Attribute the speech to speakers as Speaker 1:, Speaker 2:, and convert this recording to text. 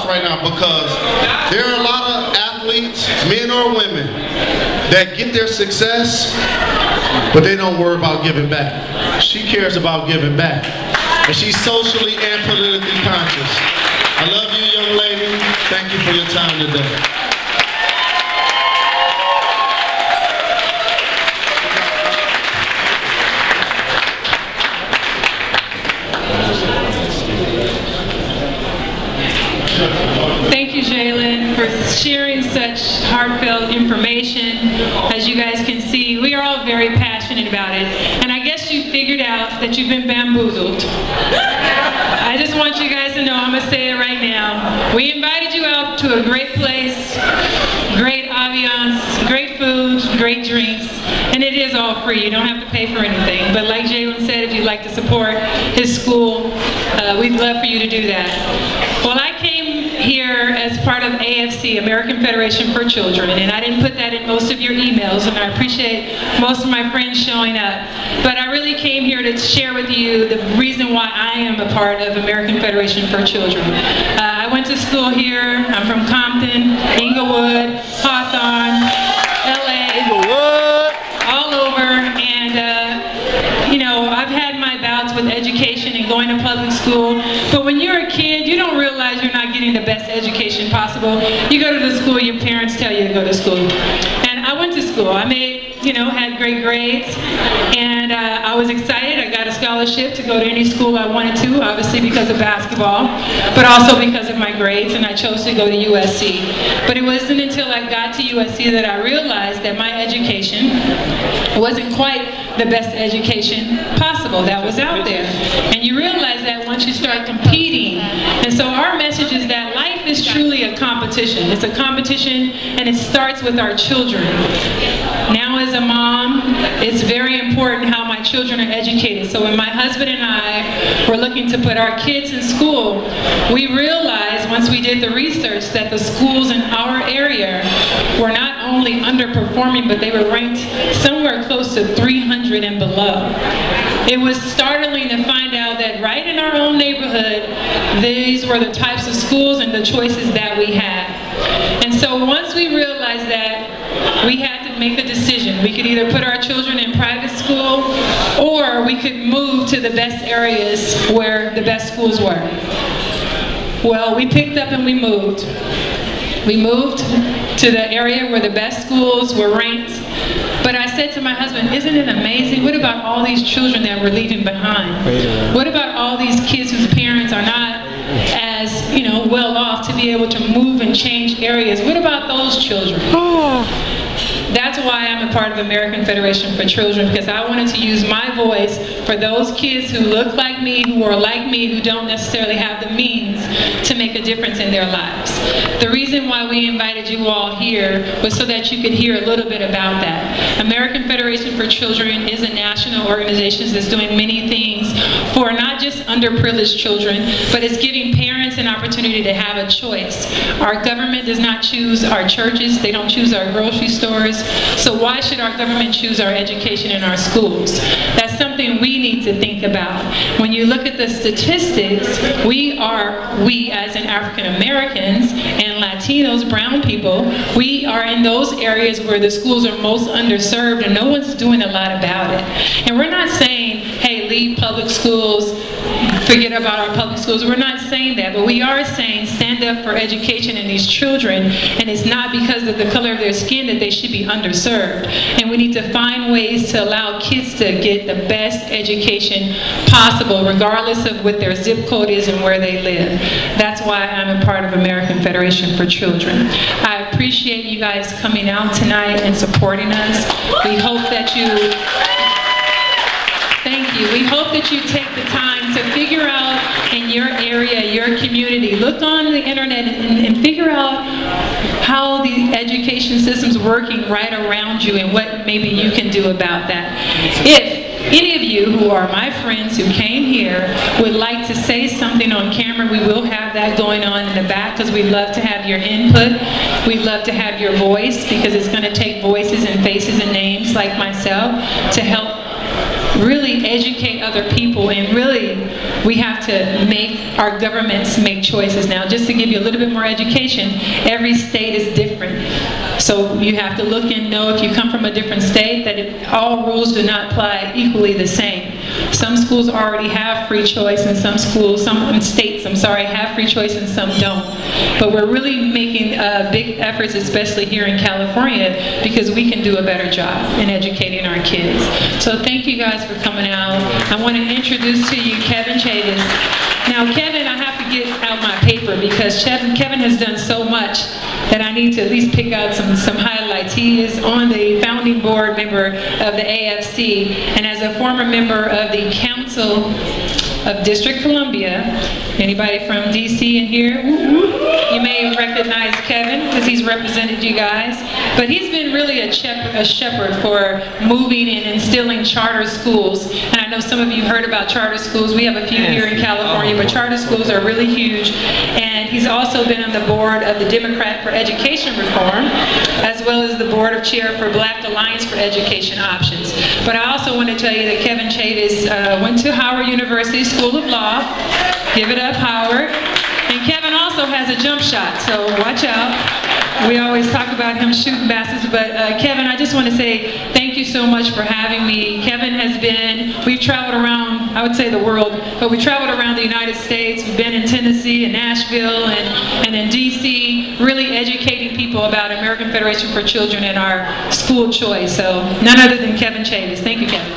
Speaker 1: applause right now, because there are a lot of athletes, men or women, that get their success, but they don't worry about giving back. She cares about giving back, and she's socially and politically conscious. I love you, young lady. Thank you for your time today.
Speaker 2: Thank you, Jalen, for sharing such heartfelt information. As you guys can see, we are all very passionate about it. And I guess you figured out that you've been bamboozled. I just want you guys to know, I'm going to say it right now. We invited you out to a great place, great ambiance, great food, great drinks, and it is all free. You don't have to pay for anything. But like Jalen said, if you'd like to support his school, we'd love for you to do that. Well, I came here as part of AFC, American Federation for Children, and I didn't put that in most of your emails, and I appreciate most of my friends showing up. But I really came here to share with you the reason why I am a part of American Federation for Children. I went to school here. I'm from Compton, Inglewood, Hawthorne, LA, all over, and you know, I've had my bouts with education and going to public school, but when you're a kid, you don't realize you're not getting the best education possible. You go to the school your parents tell you to go to school. And I went to school. I had great grades, and I was excited. I got a scholarship to go to any school I wanted to, obviously because of basketball, but also because of my grades, and I chose to go to USC. But it wasn't until I got to USC that I realized that my education wasn't quite the best education possible that was out there. And you realize that once you start competing. And so our message is that life is truly a competition. It's a competition, and it starts with our children. Now as a mom, it's very important how my children are educated. So when my husband and I were looking to put our kids in school, we realized once we did the research that the schools in our area were not only underperforming, but they were ranked somewhere close to 300 and below. It was startling to find out that right in our own neighborhood, these were the types of schools and the choices that we had. And so once we realized that, we had to make a decision. We could either put our children in private school, or we could move to the best areas where the best schools were. Well, we picked up and we moved. We moved to the area where the best schools were ranked. But I said to my husband, isn't it amazing? What about all these children that we're leaving behind? What about all these kids whose parents are not as, well off to be able to move and change areas? What about those children? That's why I'm a part of American Federation for Children, because I wanted to use my voice for those kids who look like me, who are like me, who don't necessarily have the means to make a difference in their lives. The reason why we invited you all here was so that you could hear a little bit about that. American Federation for Children is a national organization that's doing many things for not just underprivileged children, but it's giving parents an opportunity to have a choice. Our government does not choose our churches, they don't choose our grocery stores, so why should our government choose our education in our schools? That's something we need to think about. When you look at the statistics, we as in African Americans and Latinos, brown people, we are in those areas where the schools are most underserved, and no one's doing a lot about it. And we're not saying, hey, leave public schools, forget about our public schools. We're not saying that, but we are saying stand up for education in these children, and it's not because of the color of their skin that they should be underserved. And we need to find ways to allow kids to get the best education possible, regardless of what their zip code is and where they live. That's why I'm a part of American Federation for Children. I appreciate you guys coming out tonight and supporting us. We hope that you Thank you. We hope that you take the time to figure out in your area, your community, look on the internet and figure out how the education system's working right around you and what maybe you can do about that. If any of you who are my friends who came here would like to say something on camera, we will have that going on in the back, because we'd love to have your input. We'd love to have your voice, because it's going to take voices and faces and names like myself to help really educate other people, and really we have to make our governments make choices. Now, just to give you a little bit more education, every state is different. So you have to look and know, if you come from a different state, that all rules do not apply equally the same. Some schools already have free choice, and some states, have free choice and some don't. But we're really making big efforts, especially here in California, because we can do a better job in educating our kids. So thank you guys for coming out. I want to introduce to you Kevin Chavis. Now, Kevin, I have to get out my paper because Kevin has done so much that I need to at least pick out some highlights. He is on the founding board member of the AFC, and as a former member of the Council of District Columbia. Anybody from DC in here? You may recognize Kevin because he's represented you guys. But he's been really a shepherd for moving and instilling charter schools. And I know some of you heard about charter schools. We have a few here in California, but charter schools are really huge. And he's also been on the board of the Democrat for Education Reform, as well as the board of chair for Black Alliance for Education Options. But I also want to tell you that Kevin Chavis went to Howard University School of Law. Give it up, Howard. And Kevin also has a jump shot, so watch out. We always talk about him shooting baskets, but Kevin, I just want to say thank you so much for having me. Kevin has we've traveled around, I would say the world, but we traveled around the United States. We've been in Tennessee and Nashville and in DC, really educating people about American Federation for Children and our school choice. So none other than Kevin Chavis. Thank you, Kevin.